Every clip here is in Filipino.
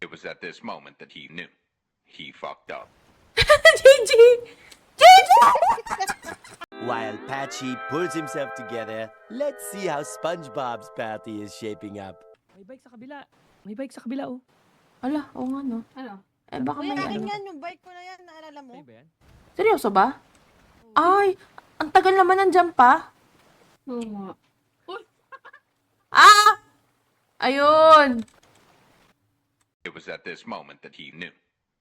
It was at this moment that he knew. He fucked up. Gigi! Gigi! While Patchy pulls himself together, let's see how SpongeBob's party is shaping up. May bike sa kabila. May bike sa kabila, oh. Ala, oo nga no. Ano? Eh baka Kuya, may akin ano. yan, yung bike ko na yan, naalala mo? Sa'yo ba yan? Seryoso ba? Ay, ang tagal naman nandyan pa. Oo nga. Ah! Ayun! It was at this moment that he knew.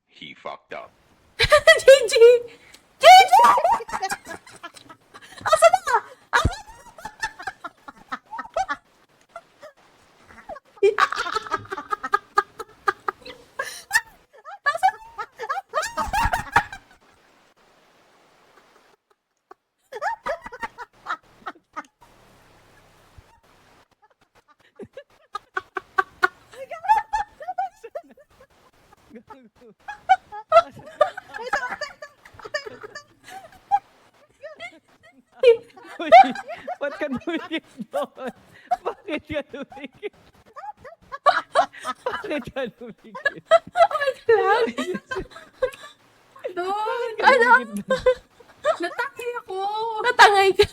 He fucked up. Gigi! Gigi! Asa na? Asa na? Uy, ba't ka dumikit doon? Bakit ka dumikit? Bakit ka dumikit? Lang. Doon! Ano? Natangay ako! Natangay ka.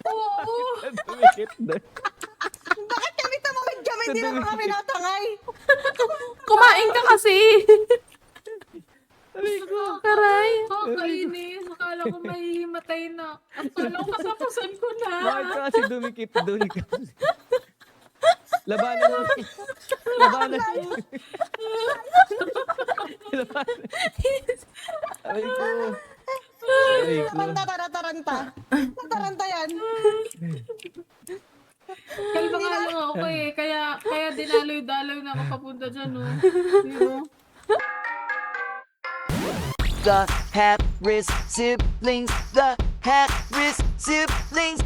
Oo! Ka dumikit doon? Bakit kami tumawid kami? Hindi naman kami natangay! Kumain ka kasi. Sabi ko. Karay. Kakainis. Akala ko may matay na. Akala ko kasapusan ko na. Bakit ka kasi dumikit doon? Labanan mo. Labanan mo. Labanan. Sabi ko. Sabi ko. Nataranta. Nataranta yan. Kalma nga lang ako eh. Kaya dinaloy-daloy na ako papunta dyan, oh. Diba? The Harris siblings, the Harris siblings.